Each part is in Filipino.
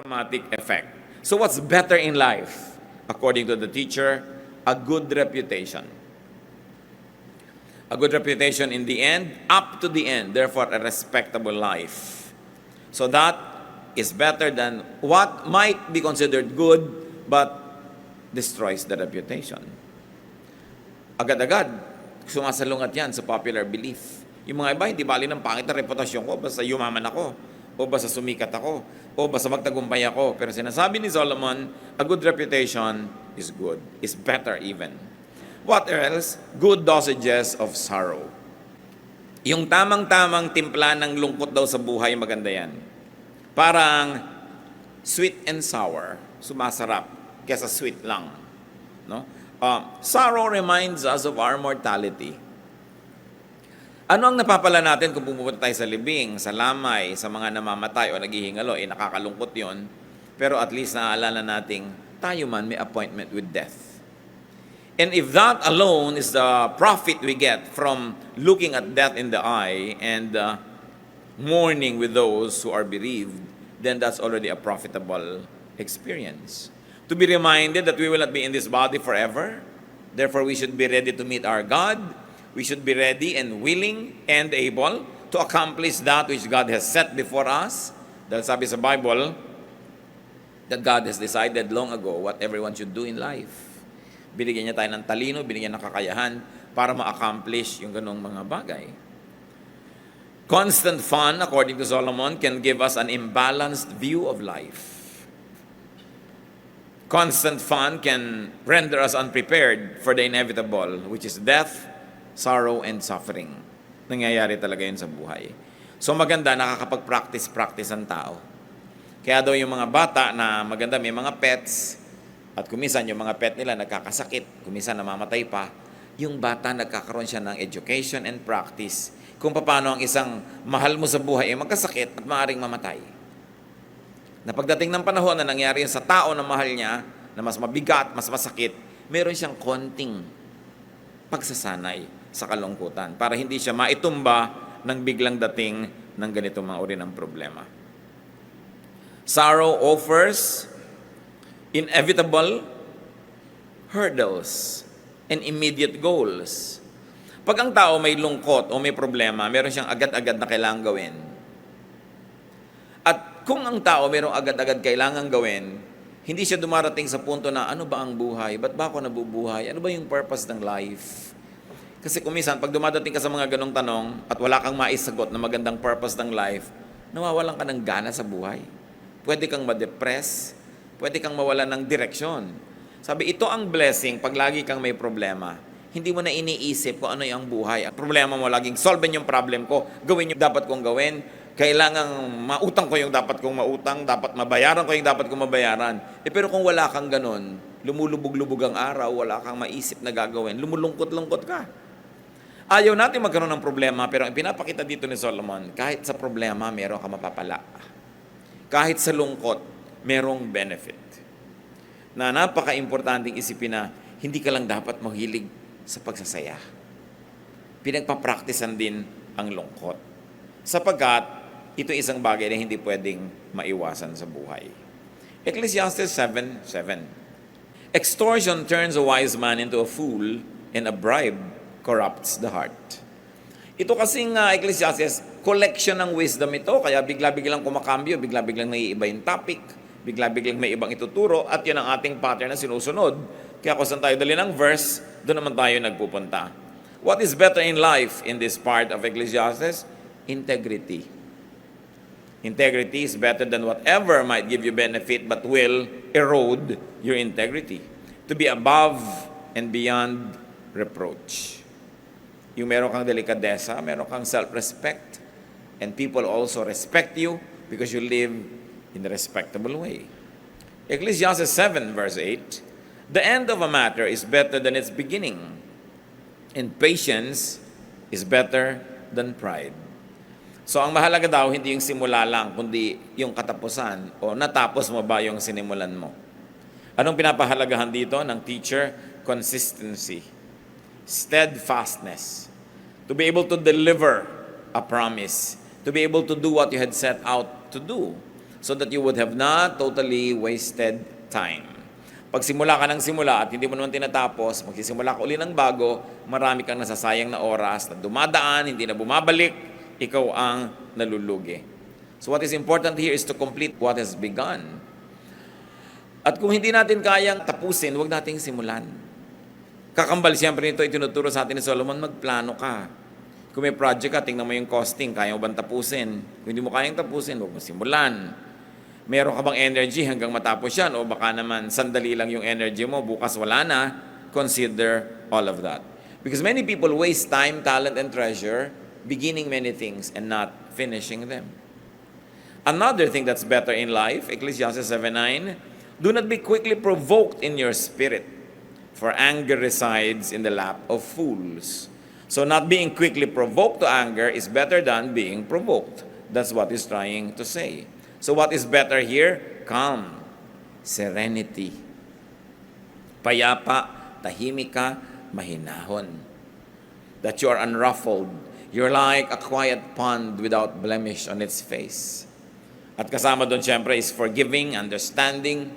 Dramatic effect. So what's better in life? According to the teacher, a good reputation. A good reputation in the end, up to the end, therefore a respectable life. So that is better than what might be considered good but destroys the reputation. Agad-agad, sumasalungat yan sa popular belief. Yung mga iba, hindi bali ng pangit na reputasyon ko, basta yumaman ako, o basta sumikat ako, o basta magtagumpay ako. Pero sinasabi ni Solomon, a good reputation is good, is better even. What else? Good dosages of sorrow. Yung tamang-tamang timpla ng lungkot daw sa buhay, maganda yan. Parang sweet and sour, sumasarap, kesa sweet lang. No? Sorrow reminds us of our mortality. Ano ang napapala natin kung pumunta tayo sa libing, sa lamay, sa mga namamatay o naghihingalo? Nakakalungkot yon. Pero at least naaalala nating tayo man may appointment with death. And if that alone is the profit we get from looking at death in the eye and mourning with those who are bereaved, then that's already a profitable experience. To be reminded that we will not be in this body forever, therefore we should be ready to meet our God. We should be ready and willing and able to accomplish that which God has set before us. Dahil sabi sa Bible, that God has decided long ago what everyone should do in life. Binigyan niya tayo ng talino, binigyan ng kakayahan para ma-accomplish yung ganong mga bagay. Constant fun, according to Solomon, can give us an imbalanced view of life. Constant fun can render us unprepared for the inevitable, which is death, sorrow, and suffering. Nangyayari talaga yun sa buhay. So maganda, nakakapag-practice ang tao. Kaya daw yung mga bata na maganda, may mga pets, at kumisan yung mga pet nila nagkakasakit, kumisan namamatay pa, yung bata nagkakaroon siya ng education and practice kung paano ang isang mahal mo sa buhay ay magkasakit at maaaring mamatay. Na pagdating ng panahon na nangyari sa tao na mahal niya, na mas mabigat, mas masakit, meron siyang konting pagsasanay sa kalungkutan para hindi siya maitumba ng biglang dating ng ganitong mga uri ng problema. Sorrow offers inevitable hurdles and immediate goals. Pag ang tao may lungkot o may problema, meron siyang agad-agad na kailangang gawin. At kung ang tao mayroong agad-agad kailangan gawin, hindi siya dumarating sa punto na ano ba ang buhay? Ba't ba ako nabubuhay? Ano ba yung purpose ng life? Kasi kumisan, pag dumadating ka sa mga ganong tanong at wala kang maisagot na magandang purpose ng life, nawawalan ka ng gana sa buhay. Pwede kang ma-depress, pwede kang mawalan ng direksyon. Sabi, ito ang blessing pag lagi kang may problema. Hindi mo na iniisip kung ano yung buhay. Ang problema mo, laging solvein yung problem ko, gawin yung dapat kong gawin, kailangang mautang ko yung dapat kong mautang, dapat mabayaran ko yung dapat kong mabayaran. Pero kung wala kang ganun, lumulubog-lubog ang araw, wala kang maisip na gagawin, lumulungkot-lungkot ka. Ayaw natin magkaroon ng problema, pero ang pinapakita dito ni Solomon, kahit sa problema, meron ka mapapala. Kahit sa lungkot, merong benefit. Na napaka-importanting isipin na hindi ka lang dapat mahilig sa pagsasaya. Pinagpapraktisan din ang lungkot. Sapagkat, ito isang bagay na hindi pwedeng maiwasan sa buhay. Ecclesiastes 7:7. Extortion turns a wise man into a fool, and a bribe corrupts the heart. Ito kasing Ecclesiastes, collection ng wisdom ito, kaya bigla-biglang kumakambyo, bigla-biglang naiiba yung topic, bigla-biglang may ibang ituturo, at yun ang ating pattern na sinusunod. Kaya kung saan tayo dali ng verse, doon naman tayo nagpupunta. What is better in life in this part of Ecclesiastes? Integrity. Integrity is better than whatever might give you benefit but will erode your integrity. To be above and beyond reproach. Yung meron kang delikadesa, meron kang self-respect, and people also respect you because you live in a respectable way. Ecclesiastes 7 verse 8, the end of a matter is better than its beginning, and patience is better than pride. So ang mahalaga daw, hindi yung simula lang, kundi yung katapusan, o natapos mo ba yung sinimulan mo. Anong pinapahalagahan dito ng teacher? Consistency. Steadfastness. To be able to deliver a promise. To be able to do what you had set out to do. so that you would have not totally wasted time. Pag simula ka ng simula at hindi mo naman tinatapos, magsisimula ka uli ng bago, marami kang nasasayang na oras na dumadaan, hindi na bumabalik, ikaw ang nalulugi. So what is important here is to complete what has begun. At kung hindi natin kayang tapusin, huwag nating simulan. Kakambal siyempre nito, itinuturo sa atin ni Solomon, magplano ka. Kung may project ka, tingnan mo yung costing, kaya mo bang tapusin? Kung hindi mo kayang tapusin, huwag mo simulan. Meron ka bang energy hanggang matapos yan? O baka naman, sandali lang yung energy mo, bukas wala na, consider all of that. Because many people waste time, talent, and treasure beginning many things and not finishing them. Another thing that's better in life, Ecclesiastes 7:9, do not be quickly provoked in your spirit, for anger resides in the lap of fools. So not being quickly provoked to anger is better than being provoked. That's what he's trying to say. So what is better here? Calm, serenity. Payapa, tahimik ka, mahinahon. That you are unruffled. You're like a quiet pond without blemish on its face. At kasama doon siyempre is forgiving, understanding,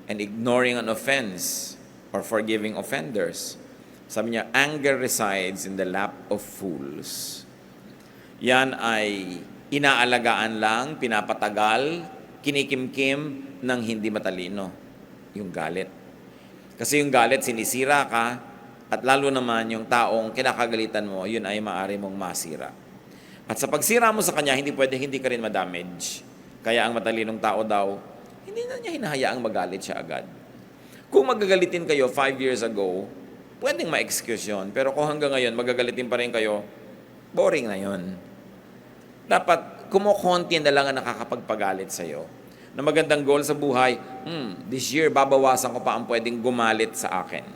and ignoring an offense or forgiving offenders. Sabi niya, anger resides in the lap of fools. Yan ay inaalagaan lang, pinapatagal, kinikimkim ng hindi matalino, yung galit. Kasi yung galit, sinisira ka, at lalo naman yung taong kinakagalitan mo, yun ay maaari mong masira. At sa pagsira mo sa kanya, hindi ka rin madamage. Kaya ang matalinong tao daw, hindi na niya hinahayaang magalit siya agad. Kung magagalitin kayo 5 years ago, pwedeng ma-excuse yun. Pero kung hanggang ngayon, magagalitin pa rin kayo, boring na yun. Dapat, kumukonti na lang ang nakakapagpagalit sa'yo. Na magandang goal sa buhay, this year, babawasan ko pa ang pwedeng gumalit sa akin.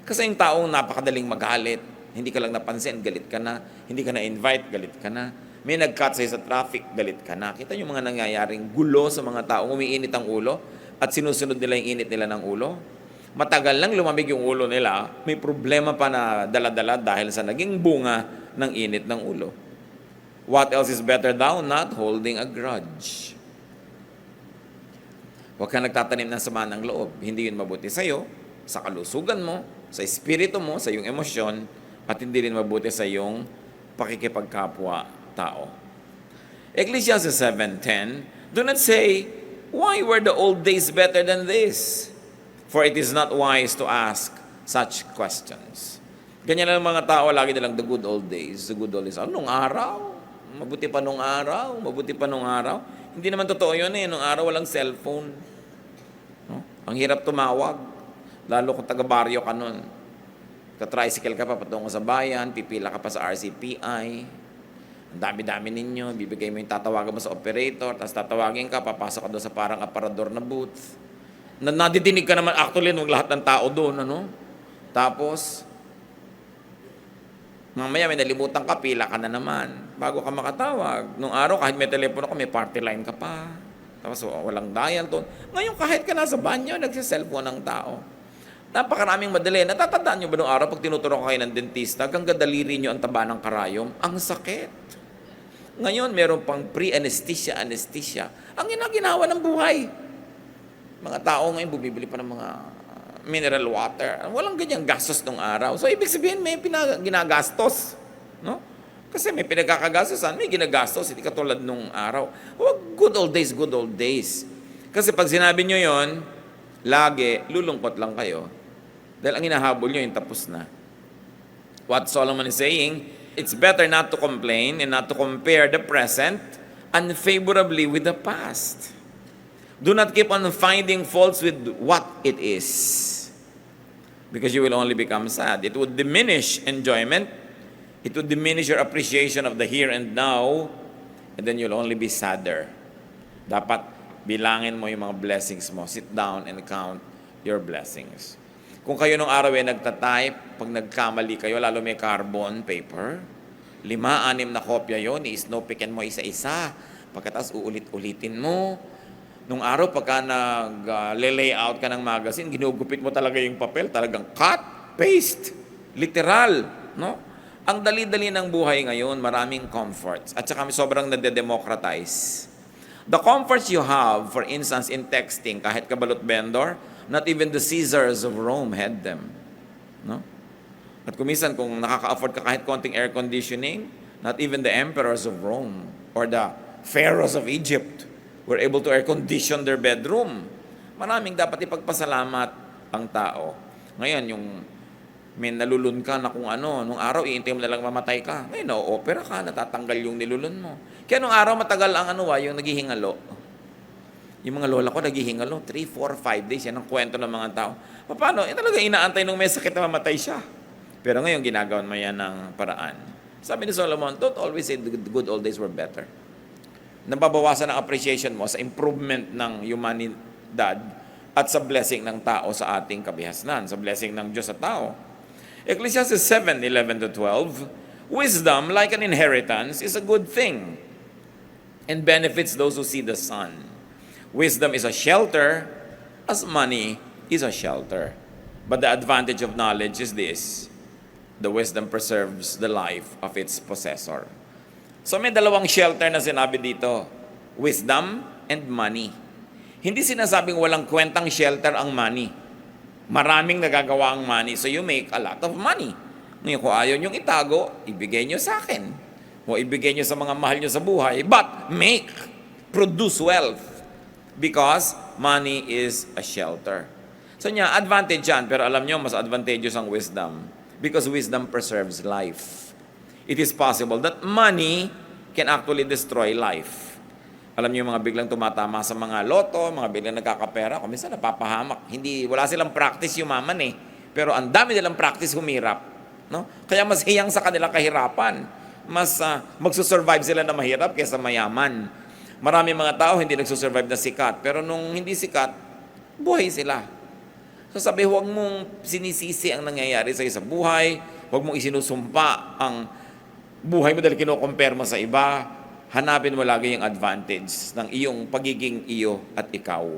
Kasi yung taong napakadaling magalit, hindi ka lang napansin, galit ka na. Hindi ka na-invite, galit ka na. May nag-cut sa'yo sa traffic, galit ka na. Kita yung mga nangyayaring gulo sa mga taong umiinit ang ulo at sinusunod nila yung init nila ng ulo. Matagal lang lumamig yung ulo nila, may problema pa na dala-dala dahil sa naging bunga ng init ng ulo. What else is better daw? Not holding a grudge. Huwag ka nagtatanim ng sama ng loob. Hindi yun mabuti sa'yo, sa kalusugan mo, sa espiritu mo, sa iyong emosyon, at hindi rin mabuti sa iyong pakikipagkapwa-tao. Ecclesiastes 7:10, do not say, why were the old days better than this? For it is not wise to ask such questions. Ganyan lang mga tao, lagi nilang the good old days. The good old days. Nung araw? Mabuti pa nung araw? Mabuti pa nung araw? Hindi naman totoo yun eh. Nung araw walang cellphone. No? Ang hirap tumawag. Lalo kung taga-baryo ka nun. Ka-tricycle ka pa patungo sa bayan, pipila ka pa sa RCPI. Ang dami-dami ninyo. Bibigay mo yung tatawagan mo sa operator, tapos tatawagin ka, papasok ka doon sa parang aparador na booth. Nadidinig ka naman actually ng lahat ng tao doon, ano? Tapos, mamaya may nalimutan ka, pila ka na naman. Bago ka makatawag. Nung araw, kahit may telepono ka, may party line ka pa. Tapos walang dial doon. Ngayon, kahit ka nasa banyo, nagsiselfone ng tao. Napakaraming madali. Natatandaan nyo ba nung araw, pag tinuturo kayo ng dentista, hanggang daliri nyo ang taba ng karayom, ang sakit. Ngayon, meron pang pre-anesthesia, anesthesia. Ang ginagawa ng buhay. Mga tao ngayon bumibili pa ng mga mineral water. Walang ganyang gastos nung araw. So, ibig sabihin, may ginagastos. No? Kasi may pinagkakagastosan, may ginagastos. Hindi katulad nung araw. Good old days, good old days. Kasi pag sinabi nyo yon, lagi, lulungkot lang kayo. Dahil ang hinahabol nyo, yung tapos na. What Solomon is saying, it's better not to complain and not to compare the present unfavorably with the past. Do not keep on finding faults with what it is, because you will only become sad. It would diminish enjoyment. It would diminish your appreciation of the here and now, and then you'll only be sadder. Dapat bilangin mo yung mga blessings mo. Sit down and count your blessings. Kung kayo nung araw ay nagtatype, pag nagkamali kayo, lalo may carbon paper, 5-6 na kopya yon, i-snowpickin mo isa-isa. Pagkatapos uulit-ulitin mo. Nung araw, pagka nag-layout ka ng magazine, ginugupit mo talaga yung papel, talagang cut, paste, literal, no? Ang dali-dali ng buhay ngayon, maraming comforts. At saka sobrang nade-democratize. The comforts you have, for instance, in texting, kahit kabalot vendor, not even the Caesars of Rome had them. No? At kumisan, kung nakaka-afford ka kahit konting air conditioning, not even the emperors of Rome or the pharaohs of Egypt were able to air condition their bedroom. Maraming dapat ipagpasalamat ang tao. Ngayon, yung may nalulun ka na kung ano, nung araw, iintay mo na lang mamatay ka. Ngayon, opera ka, natatanggal yung nilulun mo. Kaya nung araw, matagal ang yung naghihingalo. Yung mga lola ko naghihingalo, 3, 4, 5 days. Yan ang kwento ng mga tao. Paano? Talaga inaantay nung may sakit na mamatay siya. Pero ngayon, ginagawan mo yan ng paraan. Sabi ni Solomon, don't always say the good old days were better. Nababawasan ang appreciation mo sa improvement ng humanidad at sa blessing ng tao sa ating kabihasnan, sa blessing ng Diyos sa tao. Ecclesiastes 7:11-12, wisdom, like an inheritance, is a good thing and benefits those who see the sun. Wisdom is a shelter as money is a shelter. But the advantage of knowledge is this: the wisdom preserves the life of its possessor. So may dalawang shelter na sinabi dito, wisdom and money. Hindi sinasabing walang kwentang shelter ang money. Maraming nagagawa ang money, so you make a lot of money. Ngayon, kung ayaw niyong itago, ibigay niyo sa akin. O ibigay niyo sa mga mahal niyo sa buhay. But produce wealth. Because money is a shelter. So niya, advantage yan. Pero alam niyo, mas advantageous ang wisdom. Because wisdom preserves life. It is possible that money can actually destroy life. Alam niyo yung mga biglang tumatama sa mga loto, mga biglang nagkakapera, kung minsan napapahamak. Wala silang practice yumaman eh. Pero ang dami nilang practice humirap. No? Kaya mas hiyang sa kanilang kahirapan. Mas magsusurvive sila na mahirap kaysa mayaman. Marami mga tao hindi nagsusurvive na sikat. Pero nung hindi sikat, buhay sila. So sabi, huwag mong sinisisi ang nangyayari sa sa buhay. Huwag mong isinusumpa ang buhay mo dahil kino-compare mo sa iba. Hanapin mo lagi yung advantage ng iyong pagiging iyo at ikaw.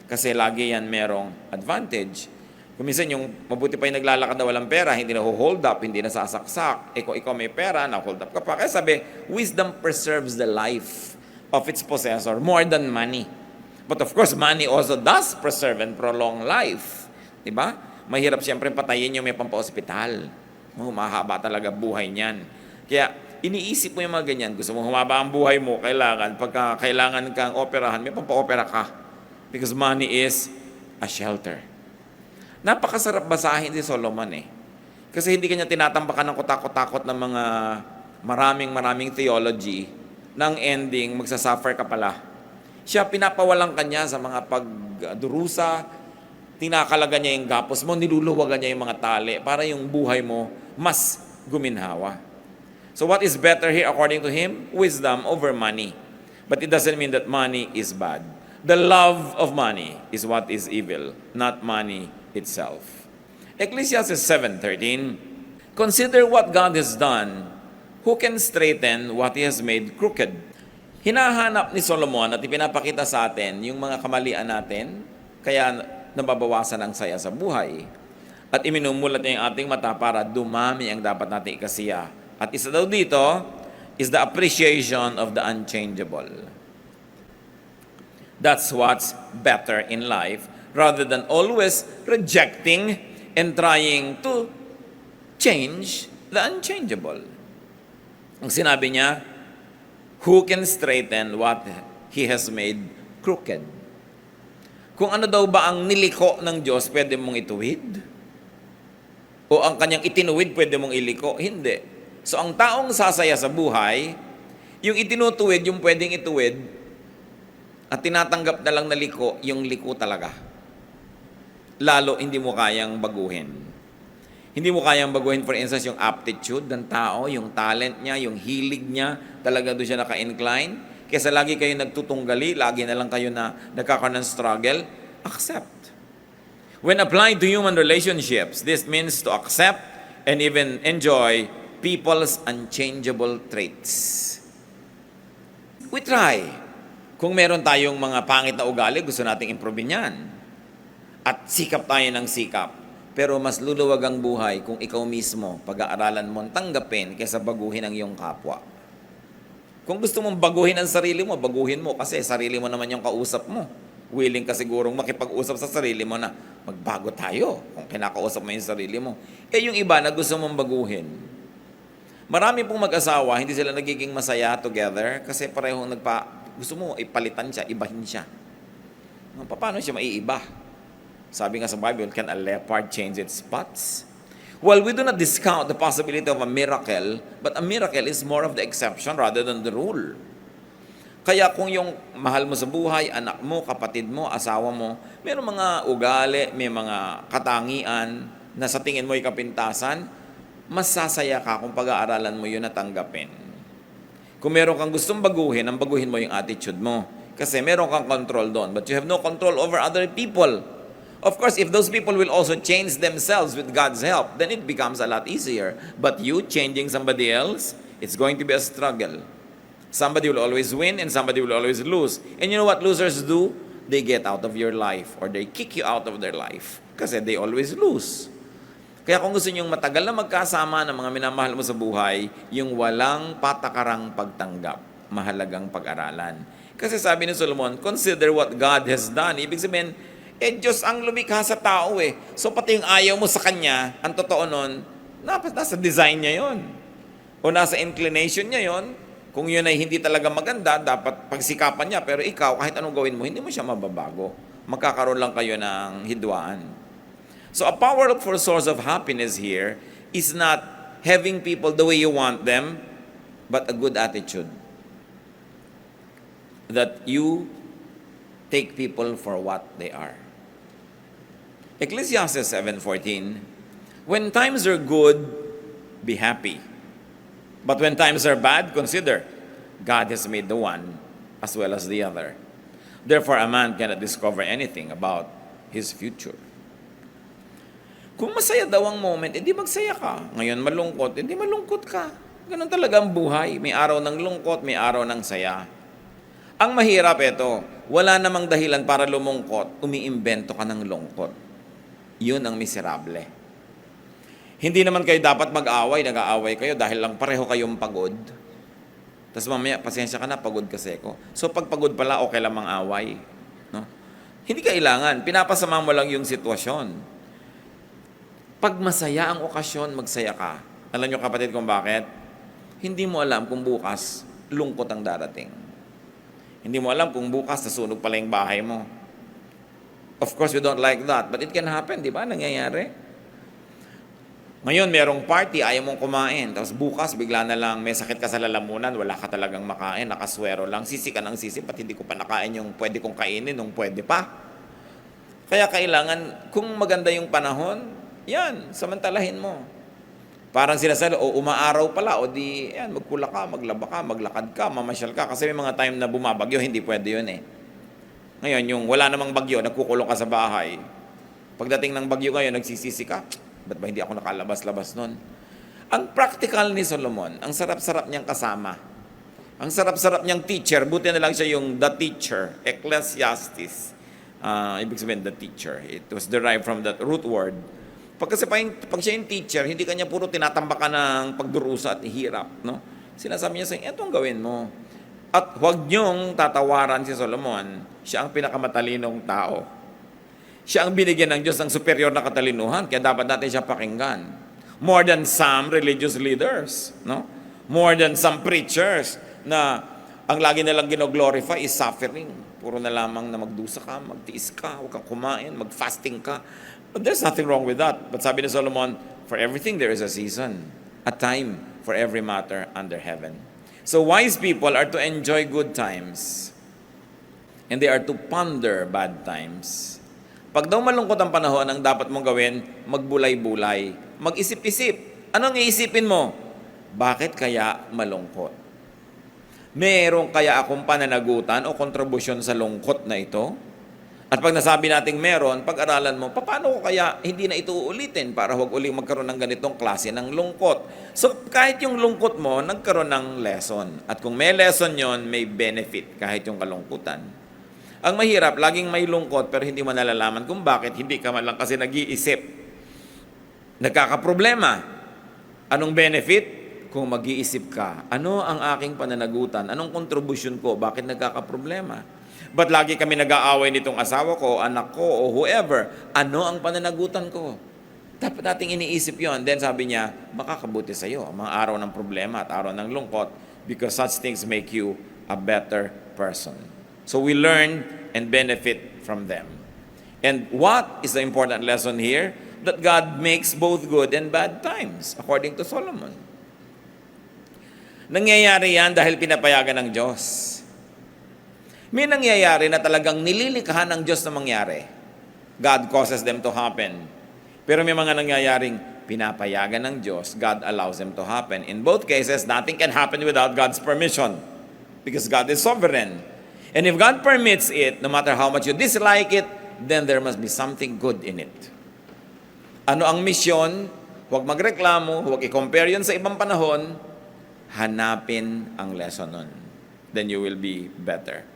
Kasi lagi yan merong advantage. Kung minsan yung mabuti pa yung naglalakad na walang pera, hindi na hold up, hindi na sasaksak. Kung ikaw may pera, na-hold up ka pa. Kaya sabi, wisdom preserves the life of its possessor more than money. But of course, money also does preserve and prolong life. Diba? Mahirap siyempre patayin yung may pampa-hospital. Mahaba talaga buhay niyan. Kaya, iniisip mo yung mga ganyan. Gusto mo humaba ang buhay mo, pagka kailangan kang operahan, may pampa-opera ka. Because money is a shelter. Napakasarap basahin si Solomon eh. Kasi hindi kanya tinatambakan ng kutakot-takot ng mga maraming theology, ng ending, magsasuffer ka pala. Siya pinapawalan kanya sa mga pagdurusa, tinakalaga niya yung gapos mo, niluluwagan niya yung mga tali para yung buhay mo mas guminhawa. So what is better here according to him? Wisdom over money. But it doesn't mean that money is bad. The love of money is what is evil, not money itself. Ecclesiastes 7:13, consider what God has done. Who can straighten what He has made crooked? Hinahanap ni Solomon at ipinapakita sa atin yung mga kamalian natin, kaya nababawasan ang saya sa buhay. At iminumulat niya yung ating mata para dumami ang dapat natin ikasiya. At isa daw dito is the appreciation of the unchangeable. That's what's better in life rather than always rejecting and trying to change the unchangeable. Ang sinabi niya, who can straighten what He has made crooked? Kung ano daw ba ang niliko ng Diyos, pwede mong ituwid? O ang kanyang itinuwid, pwede mong iliko? Hindi. So, ang taong sasaya sa buhay, yung itinutuwid, yung pwedeng ituwid, at tinatanggap na lang na liko, yung liko talaga. Lalo, hindi mo kayang baguhin. Hindi mo kayang baguhin, for instance, yung aptitude ng tao, yung talent niya, yung hilig niya, talaga doon siya naka-incline. Kesa lagi kayo nagtutunggali, lagi na lang kayo na nagkakaroon ng struggle, accept. When applied to human relationships, this means to accept and even enjoy people's unchangeable traits. We try. Kung meron tayong mga pangit na ugali, gusto nating improve yan. At sikap tayo ng sikap. Pero mas luluwag ang buhay kung ikaw mismo, pag-aaralan mo, tanggapin kaysa baguhin ang iyong kapwa. Kung gusto mong baguhin ang sarili mo, baguhin mo kasi sarili mo naman yung kausap mo. Willing ka sigurong makipag-usap sa sarili mo na magbago tayo kung kinakausap mo yung sarili mo. Yung iba na gusto mong baguhin. Marami pong mag-asawa, hindi sila nagiging masaya together kasi parehong gusto mo ipalitan siya, ibahin siya. Paano siya maiiba? Sabi nga sa Bible, can a leopard change its spots? Well, we do not discount the possibility of a miracle, but a miracle is more of the exception rather than the rule. Kaya kung yung mahal mo sa buhay, anak mo, kapatid mo, asawa mo, mayroong mga ugali, may mga katangian na sa tingin mo ay kapintasan, mas sasaya ka kung pag-aaralan mo yun at tanggapin. Kung meron kang gustong baguhin, ang baguhin mo yung attitude mo. Kasi meron kang control doon, but you have no control over other people. Of course, if those people will also change themselves with God's help, then it becomes a lot easier. But you changing somebody else, it's going to be a struggle. Somebody will always win and somebody will always lose. And you know what losers do? They get out of your life or they kick you out of their life. Kasi they always lose. Kaya kung gusto nyong matagal na magkasama ng mga minamahal mo sa buhay, yung walang patakarang pagtanggap, mahalagang pag-aralan. Kasi sabi ni Solomon, consider what God has done. Ibig sabihin, Diyos ang lumikha sa tao eh. So pati yung ayaw mo sa Kanya, ang totoo nun, nasa design niya yon o nasa inclination niya yon. Kung yun ay hindi talaga maganda, dapat pagsikapan niya. Pero ikaw, kahit anong gawin mo, hindi mo siya mababago. Magkakaroon lang kayo ng hidwaan. So a powerful source of happiness here is not having people the way you want them, but a good attitude. That you take people for what they are. Ecclesiastes 7:14, when times are good, be happy. But when times are bad, consider, God has made the one as well as the other. Therefore, a man cannot discover anything about his future. Kung masaya daw ang moment, edi magsaya ka. Ngayon malungkot, edi malungkot ka. Ganun talaga ang buhay. May araw ng lungkot, may araw ng saya. Ang mahirap ito, wala namang dahilan para lumungkot, umiimbento ka ng lungkot. Yun ang miserable. Hindi naman kayo dapat mag-away, nag-aaway kayo dahil lang pareho kayong pagod. Tapos mamaya, pasensya ka na, pagod kasi ko. So pag pagod pala, okay lang mang-away. No? Hindi kailangan, pinapasama mo lang yung sitwasyon. Pag masaya ang okasyon, magsaya ka. Alam nyo kapatid kung bakit? Hindi mo alam kung bukas, lungkot ang darating. Hindi mo alam kung bukas, nasunog pala yung bahay mo. Of course, we don't like that, but it can happen, di ba? Nangyayari. Ngayon, merong party, ayaw mong kumain. Tapos bukas, bigla na lang, may sakit ka sa lalamunan, wala ka talagang makain, nakaswero lang. Sisi ka ng sisi, pati hindi ko pa nakain yung pwede kong kainin, nung pwede pa. Kaya kailangan, kung maganda yung panahon, yan, samantalahin mo. Parang sinasabi, umaaraw pala, o di, yan, magkula ka, maglaba ka, maglakad ka, mamasyal ka. Kasi may mga time na bumabagyo, hindi pwede yun eh. Ngayon, yung wala namang bagyo, nagkukulong ka sa bahay. Pagdating ng bagyo ngayon, nagsisisi ka, ba't ba hindi ako nakalabas-labas nun? Ang practical ni Solomon, ang sarap-sarap niyang kasama. Ang sarap-sarap niyang teacher, buti na lang siya yung the teacher, Ecclesiastes. Ibig sabihin, the teacher. It was derived from that root word. Pag siya yung teacher, hindi kanya puro tinatambak ka ng pagdurusa at hirap. No? Sinasabi niya sa inyo, etong gawin mo. At huwag niyong tatawaran si Solomon, siya ang pinakamatalinong tao. Siya ang binigyan ng Diyos ng superior na katalinuhan, kaya dapat natin siya pakinggan. More than some religious leaders, no? More than some preachers na ang lagi nilang gino-glorify is suffering. Puro na lamang na magdusa ka, magtiis ka, huwag kang kumain, mag-fasting ka. But there's nothing wrong with that. But sabi ni Solomon, for everything there is a season, a time for every matter under heaven. So wise people are to enjoy good times, and they are to ponder bad times. Pag daw malungkot ang panahon, ang dapat mong gawin, magbulay-bulay, mag-isip-isip. Anong iisipin mo? Bakit kaya malungkot? Meron kaya akong pananagutan o kontribusyon sa lungkot na ito? At pag nasabi nating meron, pag-aralan mo, paano ko kaya hindi na ito uulitin para huwag uling magkaroon ng ganitong klase ng lungkot? So kahit yung lungkot mo, nagkaroon ng lesson. At kung may lesson yon, may benefit kahit yung kalungkutan. Ang mahirap, laging may lungkot pero hindi mo nalalaman kung bakit hindi ka man lang kasi nag-iisip. Nagkakaproblema. Anong benefit? kung mag-iisip ka, ano ang aking pananagutan? Anong kontribusyon ko? Bakit nagkakaproblema? Ba't lagi kami nag-aaway nitong asawa ko, anak ko, o whoever? Ano ang pananagutan ko? Dapat nating iniisip yon. Then sabi niya, makakabuti sa iyo ang mga araw ng problema at araw ng lungkot because such things make you a better person. So we learn and benefit from them. And what is the important lesson here? That God makes both good and bad times, according to Solomon. Nangyayari yan dahil pinapayagan ng Diyos. May nangyayari na talagang nililikha ng Diyos na mangyari. God causes them to happen. Pero may mga nangyayaring pinapayagan ng Diyos, God allows them to happen. In both cases, nothing can happen without God's permission because God is sovereign. And if God permits it, no matter how much you dislike it, then there must be something good in it. Ano ang misyon? Huwag magreklamo, huwag i-compare yun sa ibang panahon, hanapin ang lesson nun. Then you will be better.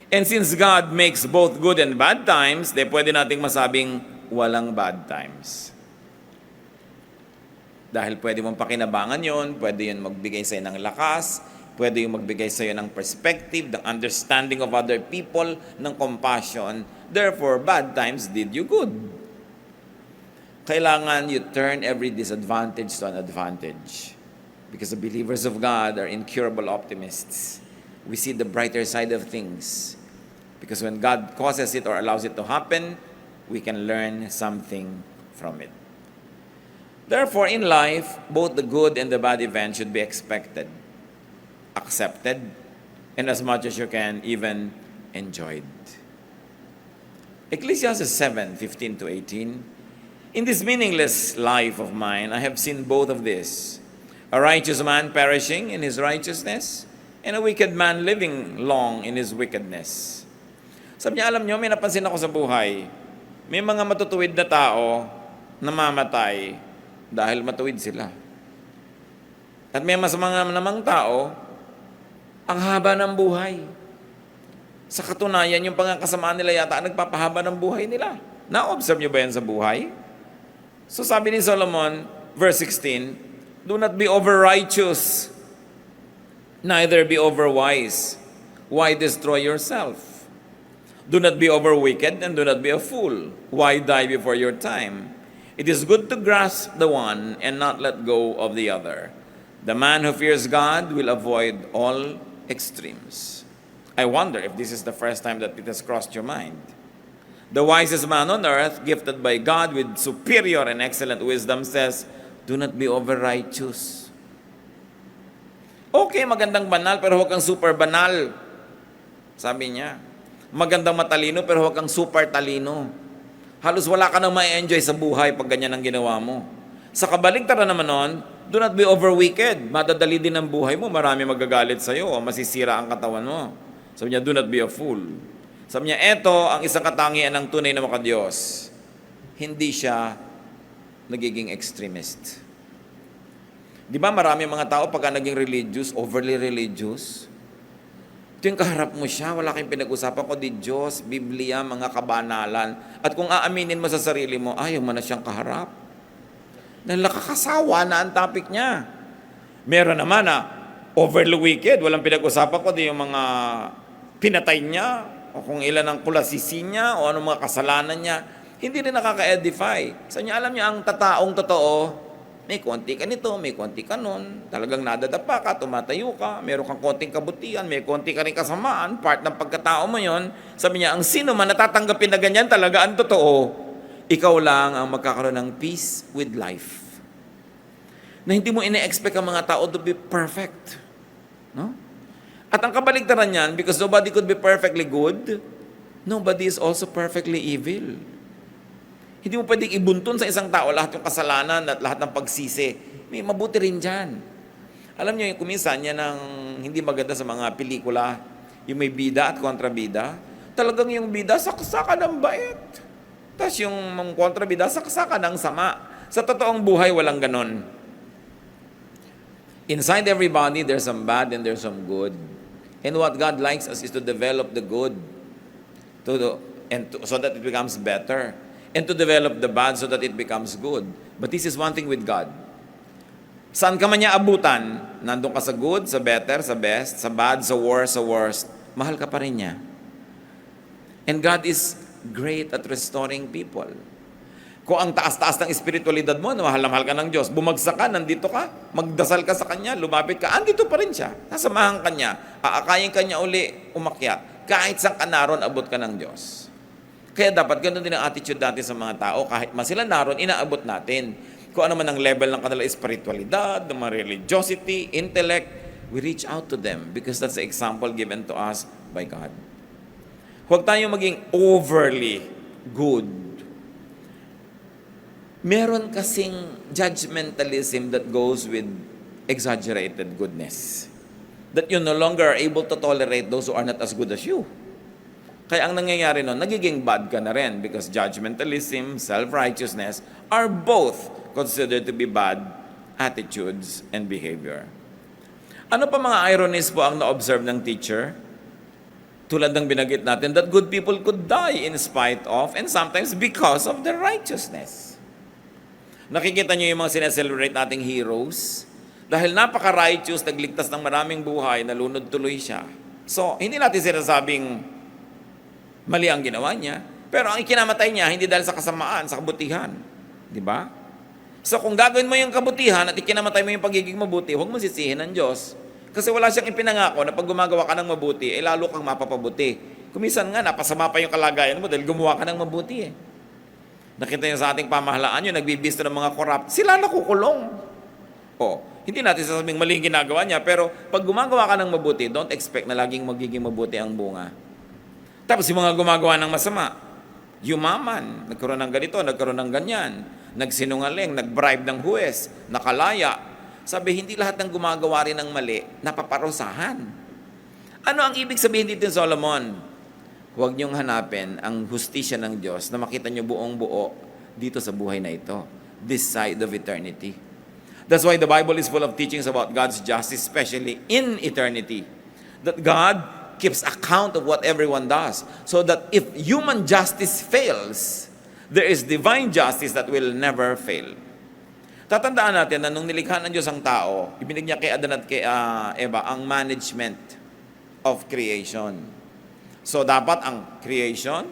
And since God makes both good and bad times, then pwede nating masabing walang bad times. Dahil pwede mong pakinabangan yon, pwede yun magbigay sa'yo ng lakas, pwede yung magbigay sa'yo ng perspective, ng understanding of other people, ng compassion. Therefore, bad times did you good. Kailangan you turn every disadvantage to an advantage. Because the believers of God are incurable optimists. We see the brighter side of things. Because when God causes it or allows it to happen, we can learn something from it. Therefore, in life, both the good and the bad events should be expected, accepted, and as much as you can, even enjoyed. Ecclesiastes 7:15-18. In this meaningless life of mine, I have seen both of this. A righteous man perishing in his righteousness, and a wicked man living long in his wickedness. Sabi niya, alam niyo, may napansin ako sa buhay. May mga matutuwid na tao na mamatay dahil matuwid sila. At may masamang namang tao, ang haba ng buhay. Sa katunayan, yung pangkasamaan nila yata nagpapahaba ng buhay nila. Na-observe niyo ba yan sa buhay? So sabi ni Solomon, verse 16, do not be over-righteous, neither be over-wise. Why destroy yourself? Do not be over-wicked, and do not be a fool. Why die before your time? It is good to grasp the one and not let go of the other. The man who fears God will avoid all extremes. I wonder if this is the first time that it has crossed your mind. The wisest man on earth, gifted by God with superior and excellent wisdom, says, do not be over-righteous. Okay, magandang banal, pero huwag kang super banal. Sabi niya. Magandang matalino, pero huwag kang super talino. Halos wala ka nang ma-enjoy sa buhay pag ganyan ang ginawa mo. Sa kabaligtaran naman nun, do not be over-wicked. Madadali din ang buhay mo, marami magagalit sa'yo, o masisira ang katawan mo. Sabi niya, do not be a fool. Sabi niya, eto ang isang katangian ng tunay na makadiyos. Hindi siya nagiging extremist. Di ba marami mga tao pagka naging religious, overly religious? Ito yung kaharap mo siya, wala kayong pinag-usapan ko di Diyos, Biblia, mga kabanalan. At kung aaminin mo sa sarili mo, ayaw mo na siyang kaharap. Dahil nakakasawa na ang topic niya. Meron naman na overly wicked, walang pinag-usapan ko di yung mga pinatay niya, o kung ilan ang kulasisi niya, o anong mga kasalanan niya, hindi rin nakaka-edify. Sa niya, alam niya, ang tataong totoo, may konti ka nito, may konti ka nun, talagang nadadapa ka, tumatayo ka, meron kang konting kabutihan, may konti ka rin kasamaan, part ng pagkatao mo yon. Sabi niya, ang sino man natatanggapin na ganyan talaga ang totoo, ikaw lang ang magkakaroon ng peace with life. Na hindi mo ine-expect ang mga tao to be perfect. No? At ang kabaligtaran niyan, because nobody could be perfectly good, nobody is also perfectly evil. Hindi mo pwedeng ibuntun sa isang tao lahat yung kasalanan at lahat ng pagsisi. May mabuti rin dyan. Alam niyo, kuminsan yan ang hindi maganda sa mga pelikula, yung may bida at kontrabida. Talagang yung bida, saksakan ng bait. Tapos yung kontrabida, saksakan ng sama. Sa totoong buhay, walang ganon. Inside everybody, there's some bad and there's some good. And what God likes us is to develop the good so that it becomes better. And to develop the bad so that it becomes good. But this is one thing with God. Saan ka man niya abutan, nandun ka sa good, sa better, sa best, sa bad, sa worst, mahal ka pa rin niya. And God is great at restoring people. Kung ang taas-taas ng espiritualidad mo, mahal na mahal ka ng Diyos, bumagsak ka, nandito ka, magdasal ka sa Kanya, lumapit ka, andito pa rin siya. Sasamahan ka niya, aakayin ka niya uli, umakyat. Kahit saan ka naroon, abot ka ng Diyos. Kaya dapat ganun din ang attitude natin sa mga tao, kahit man sila naroon, inaabot natin. Kung ano man ang level ng kanila espiritualidad, ng mga religiosity, intellect, we reach out to them because that's the example given to us by God. Huwag tayong maging overly good. Meron kasing judgmentalism that goes with exaggerated goodness. That you no longer are able to tolerate those who are not as good as you. Kaya ang nangyayari nun, nagiging bad ka na rin because judgmentalism, self-righteousness are both considered to be bad attitudes and behavior. Ano pa mga ironies po ang na-observe ng teacher? Tulad ng binanggit natin, that good people could die in spite of and sometimes because of their righteousness. Nakikita niyo yung mga sineselebrate nating heroes? Dahil napaka-righteous, nagligtas ng maraming buhay, nalunod tuloy siya. So, hindi natin sinasabing mali ang ginawa niya, pero ang ikinamatay niya, hindi dahil sa kasamaan, sa kabutihan. Di ba? So, kung gagawin mo yung kabutihan at ikinamatay mo yung pagiging mabuti, huwag mo sisihin ng Diyos. Kasi wala siyang ipinangako na pag gumagawa ka ng mabuti, lalo kang mapapabuti. Kumisan nga, napasama pa yung kalagayan mo dahil gumawa ka ng mabuti eh. Nakita niyo sa ating pamahalaan yun, nagbibisto ng mga corrupt, sila nakukulong. Hindi natin sasabing maling ginagawa niya, pero pag gumagawa ka ng mabuti, don't expect na laging magiging mabuti ang bunga. Tapos yung mga gumagawa ng masama, yumaman, nagkaroon ng ganito, nagkaroon ng ganyan, nagsinungaling, nagbribe ng huwes, nakalaya. Sabi, hindi lahat ng gumagawa rin ng mali, napaparusahan. Ano ang ibig sabihin dito, Solomon? Huwag niyong hanapin ang hustisya ng Diyos na makita niyo buong buo dito sa buhay na ito, this side of eternity. That's why the Bible is full of teachings about God's justice, especially in eternity. That God keeps account of what everyone does. So that if human justice fails, there is divine justice that will never fail. Tatandaan natin na nung nilikha ng Diyos ang tao, ibinig niya kay Adan at kay Eva ang management of creation. So dapat ang creation,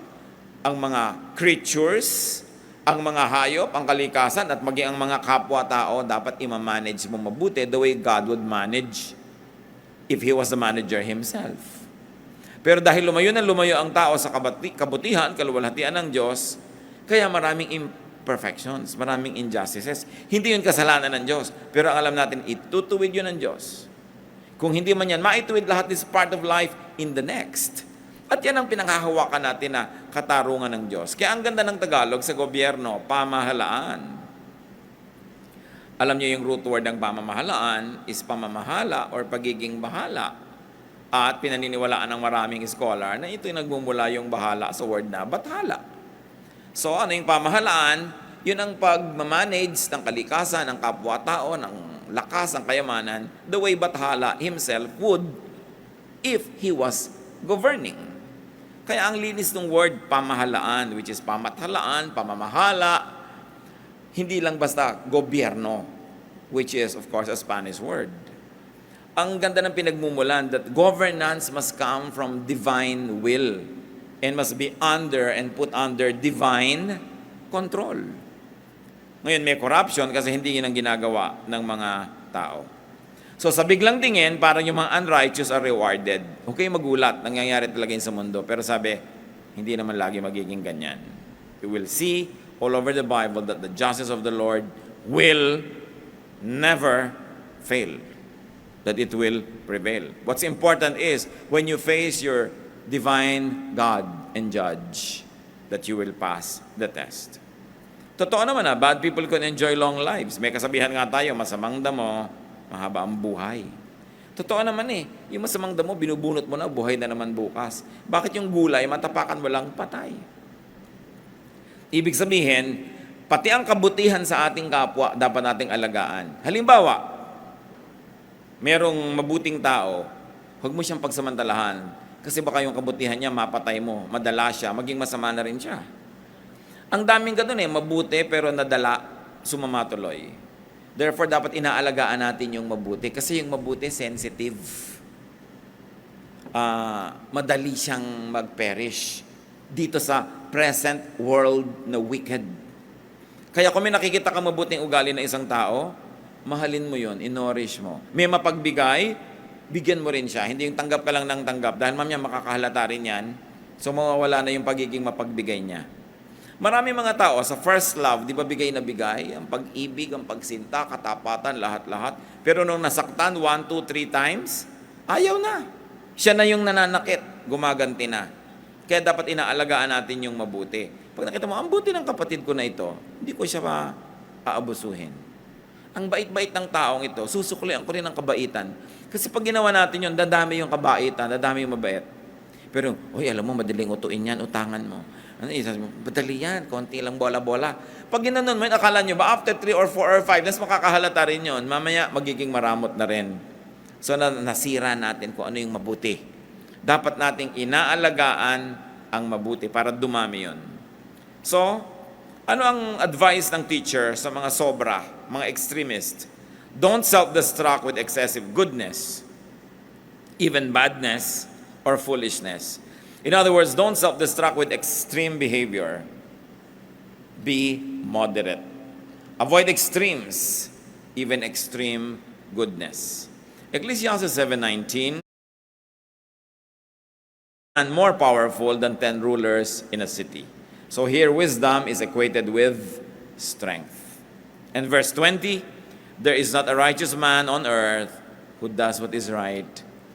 ang mga creatures, ang mga hayop, ang kalikasan, at maging ang mga kapwa-tao, dapat i-manage mo mabuti the way God would manage if He was the manager Himself. Pero dahil lumayo na lumayo ang tao sa kabutihan, kaluwalhatian ng Diyos, kaya maraming imperfections, maraming injustices. Hindi yun kasalanan ng Diyos. Pero ang alam natin, itutuwid yun ng Diyos. Kung hindi man yan, maituwid lahat this part of life in the next. At yan ang pinanghahawakan natin na katarungan ng Diyos. Kaya ang ganda ng Tagalog sa gobyerno, pamahalaan. Alam niyo yung root word ng pamamahalaan is pamamahala or pagiging bahala. At pinaniniwalaan ng maraming scholar na ito'y nagmumula yung bahala sa word na bathala. So ano yung pamahalaan? Yun ang pag-manage ng kalikasan, ng kapwa-tao, ng lakas, ng kayamanan, the way bathala himself would if he was governing. Kaya ang linis ng word pamahalaan, which is pamathalaan, pamamahala, hindi lang basta gobyerno, which is of course a Spanish word. Ang ganda ng pinagmumulan that governance must come from divine will and must be under and put under divine control. Ngayon may corruption kasi hindi yun ang ginagawa ng mga tao. So sa biglang tingin, parang yung mga unrighteous are rewarded. Okay, magulat, nangyayari talaga yun sa mundo. Pero sabi, hindi naman lagi magiging ganyan. You will see all over the Bible that the justice of the Lord will never fail. That it will prevail. What's important is when you face your divine God and judge, that you will pass the test. Totoo naman bad people can enjoy long lives. May kasabihan nga tayo, masamang damo, mahaba ang buhay. Totoo naman yung masamang damo, binubunot mo na, buhay na naman bukas. Bakit yung gulay, matapakan mo lang, patay? Ibig sabihin, pati ang kabutihan sa ating kapwa, dapat nating alagaan. Halimbawa, merong mabuting tao, huwag mo siyang pagsamantalahan. Kasi baka yung kabutihan niya, mapatay mo, madala siya, maging masama na rin siya. Ang daming ganun mabuti pero nadala, sumamatuloy. Therefore, dapat inaalagaan natin yung mabuti. Kasi yung mabuti, sensitive. Madali siyang mag-perish dito sa present world na wicked. Kaya kung may nakikita kang mabuting ugali ng isang tao, mahalin mo yun, inorish mo. May mapagbigay, bigyan mo rin siya. Hindi yung tanggap ka lang ng tanggap. Dahil mamaya makakahalata rin yan. So mawawala na yung pagiging mapagbigay niya. Marami mga tao sa first love, di ba bigay na bigay? Ang pag-ibig, ang pagsinta, katapatan, lahat-lahat. Pero nung nasaktan 1, 2, 3 times, ayaw na. Siya na yung nananakit, gumaganti na. Kaya dapat inaalagaan natin yung mabuti. Pag nakita mo, ang buti ng kapatid ko na ito, hindi ko siya aabusuhin. Ang bait-bait ng taong ito, susuklian ko rin ang kabaitan. Kasi pag ginawa natin yun, dadami yung kabaitan, dadami yung mabait. Pero, alam mo, madaling utuin yan, utangan mo. Sabi mo, madali yan, konti lang bola-bola. Pag ginanon mo, akala nyo ba, after 3 or 4 or 5, nas makakahalata rin yun, mamaya magiging maramot na rin. So, nasira natin kung ano yung mabuti. Dapat nating inaalagaan ang mabuti para dumami yun. So, ano ang advice ng teacher sa mga sobra, mga extremist? Don't self-destruct with excessive goodness, even badness, or foolishness. In other words, don't self-destruct with extreme behavior. Be moderate. Avoid extremes, even extreme goodness. Ecclesiastes 7:19, and more powerful than 10 rulers in a city. So here, wisdom is equated with strength. And verse 20, there is not a righteous man on earth who does what is right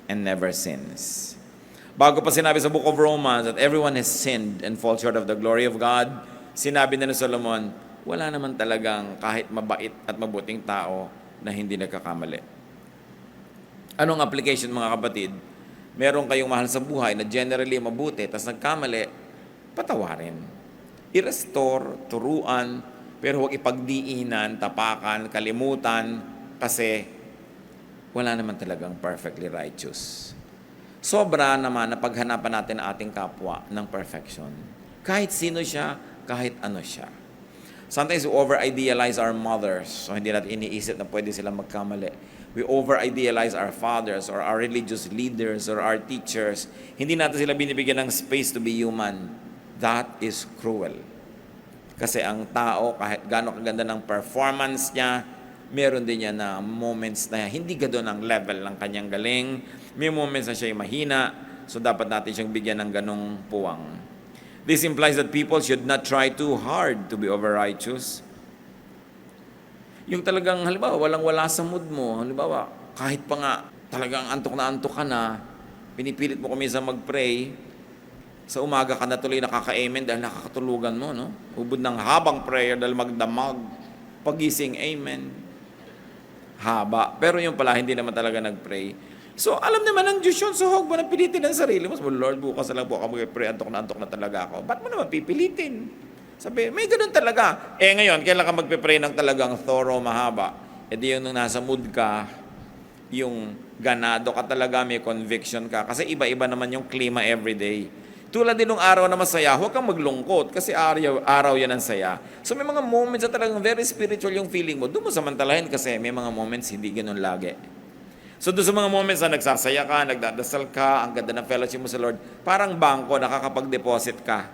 and never sins. Bago pa sinabi sa book of Romans that everyone has sinned and fall short of the glory of God, sinabi na ni Solomon, wala naman talagang kahit mabait at mabuting tao na hindi nagkakamali. Anong application mga kapatid? Meron kayong mahal sa buhay na generally mabuti, tas nagkamali, patawarin. I-restore, turuan, pero huwag ipagdiinan, tapakan, kalimutan, kasi wala naman talagang perfectly righteous. Sobra naman na paghanapan natin ang ating kapwa ng perfection. Kahit sino siya, kahit ano siya. Sometimes we over-idealize our mothers. So hindi natin iniisip na pwede silang magkamali. We over-idealize our fathers or our religious leaders or our teachers. Hindi natin sila binibigyan ng space to be human. That is cruel. Kasi ang tao, kahit gano'ng kaganda ng performance niya, meron din niya na moments na hindi gano'n ang level ng kanyang galing. May moments na siya ay mahina, so dapat natin siyang bigyan ng ganong puwang. This implies that people should not try too hard to be over-righteous. Yung talagang, halimbawa, walang-wala sa mood mo, halimbawa, kahit pa nga talagang antok ka na, pinipilit mo kuminsan mag-pray, sa umaga ka na tuloy nakaka-amen dahil nakakatulugan mo, no? Ubod ng habang prayer dahil magdamag, pagising, amen. Haba. Pero yung pala, hindi naman talaga nag-pray. So, alam naman ng Diyos yun. So, huwag mo nang pilitin ang sarili mo. Sabi, Lord, bukas na lang po ako mag-pray. Antok na talaga ako. Ba't mo naman pipilitin? Sabi, may ganun talaga. Ngayon, kailan ka magpipray ng talagang thorough, mahaba? Di yung nung nasa mood ka, yung ganado ka talaga, may conviction ka. Kasi iba-iba naman yung klima everyday. Tulad din ng araw na masaya, huwag kang maglungkot kasi araw yan ang saya. So may mga moments na talagang very spiritual yung feeling mo. Doon mo samantalahin kasi may mga moments hindi ganun lagi. So doon sa mga moments na nagsasaya ka, nagdadasal ka, ang ganda ng fellowship mo sa Lord, parang bangko, nakakapag-deposit ka.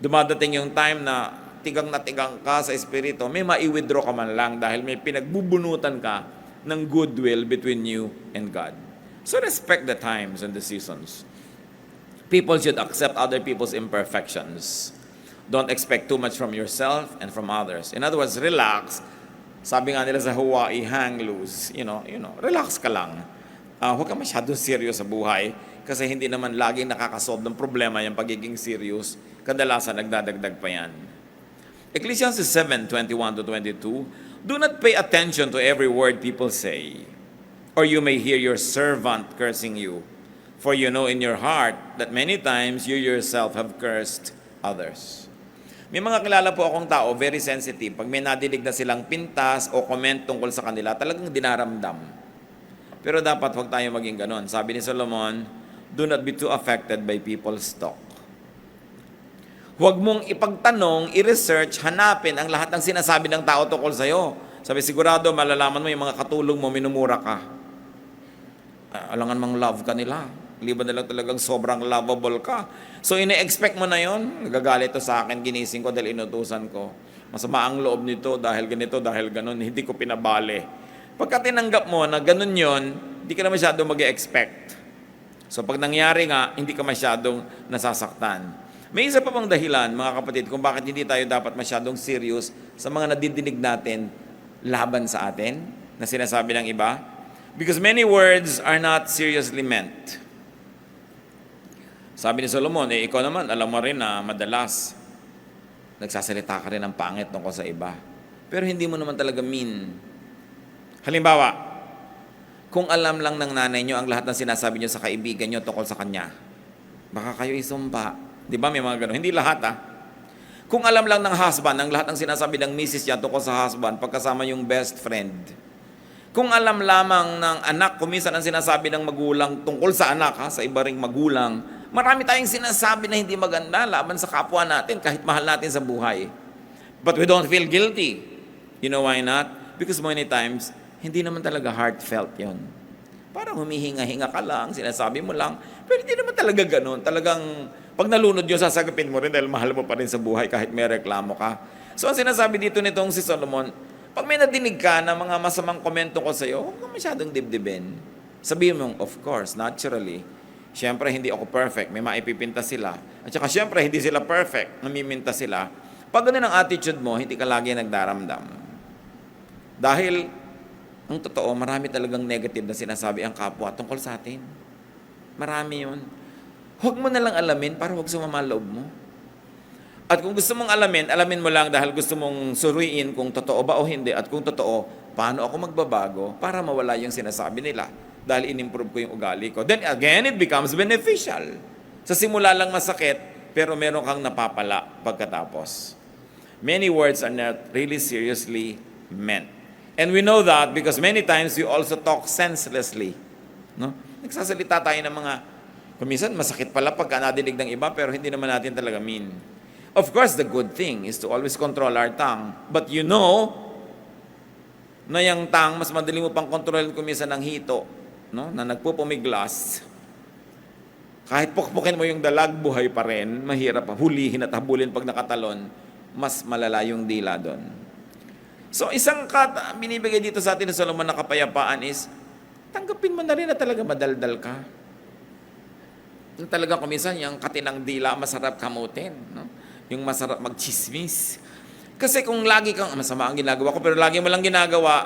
Dumadating yung time na tigang ka sa espiritu, may mai-withdraw ka man lang dahil may pinagbubunutan ka ng goodwill between you and God. So respect the times and the seasons. People should accept other people's imperfections. Don't expect too much from yourself and from others. In other words, relax. Sabi nga nila sa Hawaii, hang loose. You know, relax ka lang. Huwag ka masyadong serious sa buhay kasi hindi naman laging nakakasolve ng problema yung pagiging serious. Kadalasan, nagdadagdag pa yan. Ecclesiastes 7:21-22, do not pay attention to every word people say, or you may hear your servant cursing you. For you know in your heart that many times you yourself have cursed others. May mga kilala po akong tao, very sensitive. Pag may nadinig na silang pintas o comment tungkol sa kanila, talagang dinaramdam. Pero dapat huwag tayo maging ganon. Sabi ni Solomon, do not be too affected by people's talk. Huwag mong ipagtanong, i-research, hanapin ang lahat ng sinasabi ng tao tungkol sa'yo. Sabi, sigurado malalaman mo yung mga katulong mo, minumura ka. Alangan mang love ka nila. Liban na lang talagang sobrang lovable ka. So, ine-expect mo na yon. Nagagalit to sa akin, ginising ko dahil inutusan ko. Masama ang loob nito dahil ganito, dahil ganon. Hindi ko pinabali. Pagka tinanggap mo na ganon yon, hindi ka na masyadong mag-expect. So, pag nangyari nga, hindi ka masyadong nasasaktan. May isa pa pang dahilan, mga kapatid, kung bakit hindi tayo dapat masyadong serious sa mga nadidinig natin laban sa atin, na sinasabi ng iba. Because many words are not seriously meant. Sabi ni Solomon, ikaw naman, alam mo rin na madalas nagsasalita ka rin ng pangit tungkol sa iba. Pero hindi mo naman talaga mean. Halimbawa, kung alam lang ng nanay nyo ang lahat ng sinasabi nyo sa kaibigan nyo tungkol sa kanya, baka kayo isumpa. Di ba? May mga gano'n. Hindi lahat Kung alam lang ng husband ang lahat ng sinasabi ng misis niya tungkol sa husband, pagkasama yung best friend. Kung alam lamang ng anak, kung minsan ang sinasabi ng magulang tungkol sa anak, sa iba ring magulang, marami tayong sinasabi na hindi maganda laban sa kapwa natin kahit mahal natin sa buhay. But we don't feel guilty. You know why not? Because many times, hindi naman talaga heartfelt yon. Parang humihinga-hinga ka lang, sinasabi mo lang, pero hindi naman talaga ganun. Talagang pag nalunod yun, sasagapin mo rin dahil mahal mo pa rin sa buhay kahit may reklamo ka. So ang sinasabi dito nitong si Solomon, pag may nadinig ka na mga masamang komento ko sa'yo, huwag ka masyadong dibdibin. Sabihin mo, of course, naturally, siyempre hindi ako perfect, may maipipinta sila. At saka siyempre hindi sila perfect, namiminta sila. Pag ganun ang attitude mo, hindi ka lagi nagdaramdam. Dahil, ang totoo, marami talagang negative na sinasabi ang kapwa tungkol sa atin. Marami yun. Huwag mo na lang alamin para huwag sumama loob mo. At kung gusto mong alamin mo lang dahil gusto mong suriin kung totoo ba o hindi at kung totoo, paano ako magbabago para mawala yung sinasabi nila dahil in-improve ko yung ugali ko. Then again, it becomes beneficial. Sa simula lang masakit, pero meron kang napapala pagkatapos. Many words are not really seriously meant. And we know that because many times we also talk senselessly. No? Nagsasalita tayo ng mga, kuminsan masakit pala pagka nadinig ng iba pero hindi naman natin talaga mean. Of course, the good thing is to always control our tongue. But you know, na yung tongue, mas madali mo pang kontrolin kuminsan ng hito, no? Na nagpupumiglas. Kahit pukpukin mo yung dalag, buhay pa rin, mahirap pa hulihin at habulin pag nakatalon, mas malala yung dila doon. So, isang binibigay dito sa atin ng Solomon na kapayapaan is, tanggapin mo na rin na talaga madaldal ka. Yung talaga kuminsan, yung katinang dila, masarap kamutin, no? Yung masarap magchismis. Kasi kung lagi kang, masama ang ginagawa ko, pero lagi mo lang ginagawa,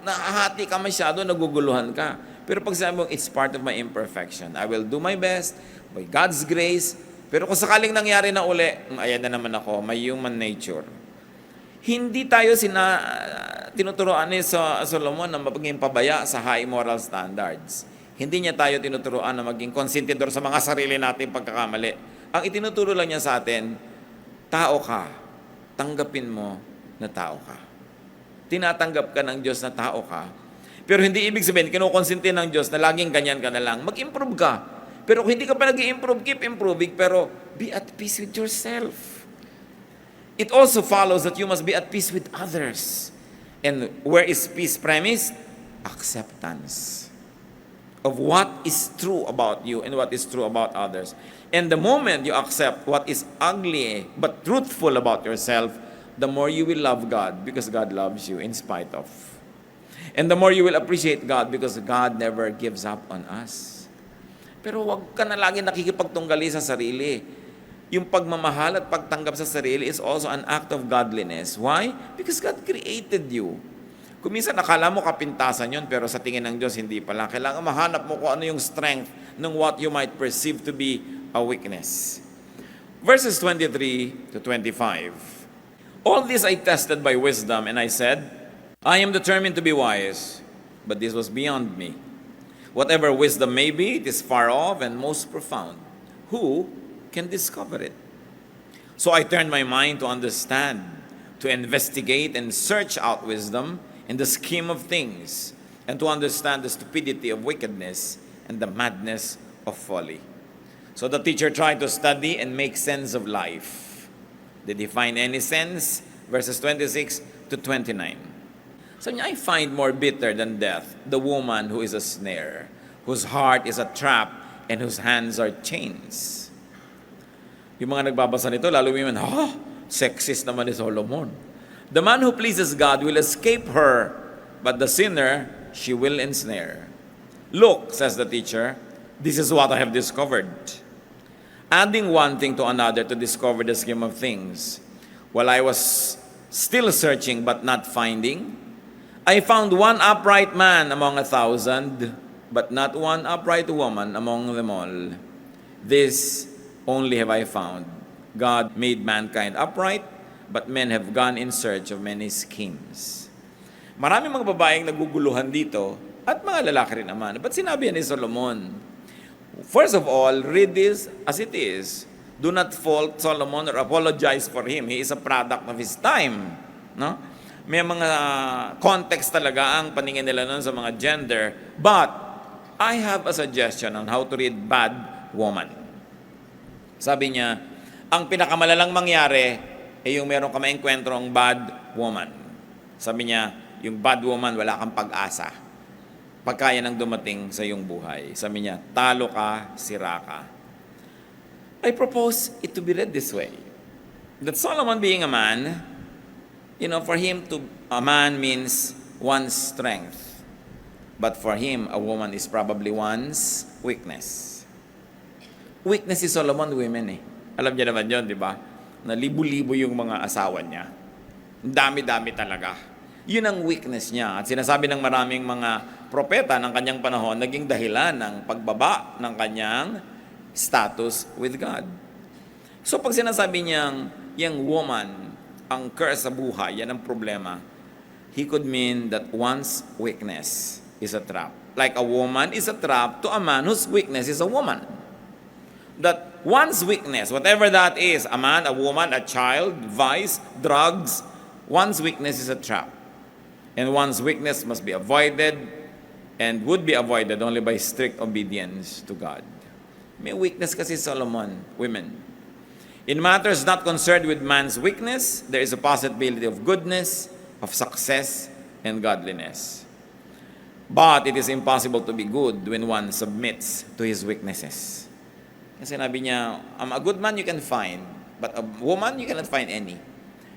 nahahati ka masyado, naguguluhan ka. Pero pag sabi mo, it's part of my imperfection. I will do my best, by God's grace. Pero kung sakaling nangyari na uli, ayan na naman ako, may human nature. Hindi tayo tinuturoan ni Solomon na maging pabaya sa high moral standards. Hindi niya tayo tinuturoan na maging konsentidor sa mga sarili nating pagkakamali. Ang itinuturo lang niya sa atin, tao ka, tanggapin mo na tao ka. Tinatanggap ka ng Diyos na tao ka. Pero hindi ibig sabihin, kinukonsente ng Diyos na laging ganyan ka na lang. Mag-improve ka. Pero kung hindi ka pa nag-i-improve, keep improving, pero be at peace with yourself. It also follows that you must be at peace with others. And where is peace premised? Acceptance of what is true about you and what is true about others. And the moment you accept what is ugly but truthful about yourself, the more you will love God because God loves you in spite of. And the more you will appreciate God because God never gives up on us. Pero wag ka na lagi nakikipagtunggali sa sarili. Yung pagmamahal at pagtanggap sa sarili is also an act of godliness. Why? Because God created you. Kung minsan nakala mo kapintasan yun, pero sa tingin ng Diyos hindi pala. Kailangan mahanap mo kung ano yung strength ng what you might perceive to be a weakness. Verses 23 to 25. All this I tested by wisdom, and I said, I am determined to be wise, but this was beyond me. Whatever wisdom may be, it is far off and most profound. Who can discover it? So I turned my mind to understand, to investigate and search out wisdom in the scheme of things, and to understand the stupidity of wickedness and the madness of folly. So the teacher tried to study and make sense of life. Did he find any sense? Verses 26 to 29. Sabi niya, I find more bitter than death the woman who is a snare, whose heart is a trap, and whose hands are chains. Yung mga nagbabasa nito, lalo yung sexist naman ni Solomon. The man who pleases God will escape her, but the sinner she will ensnare. Look, says the teacher, this is what I have discovered. Adding one thing to another to discover the scheme of things. While I was still searching but not finding, I found one upright man among 1,000, but not one upright woman among them all. This only have I found. God made mankind upright, but men have gone in search of many schemes. Maraming mga babaeng naguguluhan dito, at mga lalaki rin naman. But sinabi ni Solomon, first of all, read this as it is. Do not fault Solomon or apologize for him. He is a product of his time. No? May mga context talaga ang paningin nila nun sa mga gender. But, I have a suggestion on how to read bad woman. Sabi niya, ang pinakamalalang mangyari ay yung meron ka maengkwentrong bad woman. Sabi niya, yung bad woman, wala kang pag-asa. Pagkaya nang dumating sa iyong buhay. Sabi niya, talo ka, sira ka. I propose it to be read this way. That Solomon being a man, for him a man means one's strength. But for him, a woman is probably one's weakness. Weakness si Solomon, women Alam niya naman yun, di ba? Na libo-libo yung mga asawa niya. Dami-dami talaga. Yun ang weakness niya. At sinasabi ng maraming mga propeta ng kanyang panahon, naging dahilan ng pagbaba ng kanyang status with God. So pag sinasabi niyang, yung woman, ang curse sa buhay, yan ang problema, he could mean that one's weakness is a trap. Like a woman is a trap to a man whose weakness is a woman. That one's weakness, whatever that is, a man, a woman, a child, vice, drugs, one's weakness is a trap. And one's weakness must be avoided and would be avoided only by strict obedience to God. May weakness kasi Solomon, women. In matters not concerned with man's weakness, there is a possibility of goodness, of success, and godliness. But it is impossible to be good when one submits to his weaknesses. Kasi sinabi niya, a good man you can find, but a woman you cannot find any.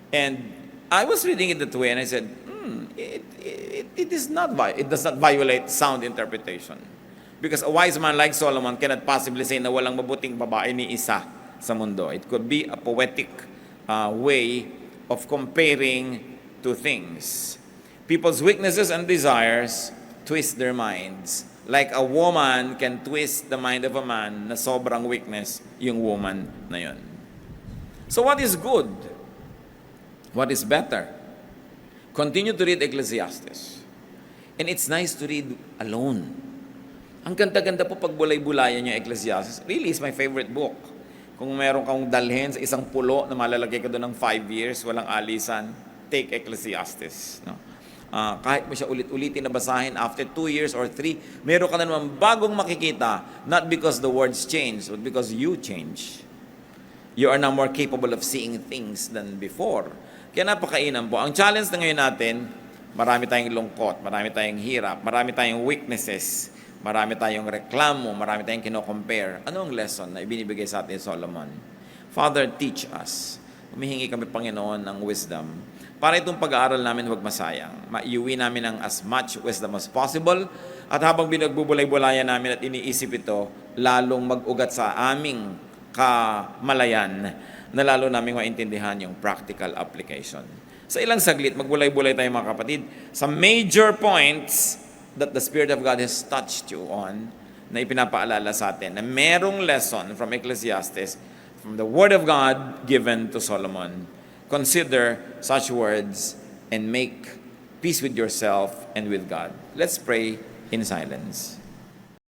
And I was reading it that way, and I said, it does not violate sound interpretation. Because a wise man like Solomon cannot possibly say na walang mabuting babae ni isa sa mundo. It could be a poetic way of comparing two things. People's weaknesses and desires twist their minds. Like a woman can twist the mind of a man na sobrang weakness yung woman na yun. So what is good? What is better? Continue to read Ecclesiastes. And it's nice to read alone. Ang ganda-ganda po pag bulay-bulayan yung Ecclesiastes. Really, it's my favorite book. Kung meron kang dalhin sa isang pulo na malalagay ka doon ng 5 years, walang alisan, take Ecclesiastes. No? Kahit mo siya ulit-ulitin na basahin, after 2 years or 3, meron ka na naman bagong makikita, not because the words change, but because you change. You are now more capable of seeing things than before. Kaya napakainan po. Ang challenge na ngayon natin, marami tayong lungkot, marami tayong hirap, marami tayong weaknesses, marami tayong reklamo, marami tayong kino-compare. Ano ang lesson na ibinibigay sa atin Solomon? Father, teach us. Humihingi kami, Panginoon, ng wisdom para itong pag-aaral namin huwag masayang. Maiuwi namin ang as much wisdom as possible at habang binagbubulay-bulayan namin at iniisip ito, lalong mag-ugat sa aming kamalayan na lalo naming maintindihan yung practical application. Sa ilang saglit, magbulay-bulay tayo mga kapatid sa major points that the Spirit of God has touched you on na ipinapaalala sa atin na merong lesson from Ecclesiastes, from the Word of God given to Solomon. Consider such words and make peace with yourself and with God. Let's pray in silence.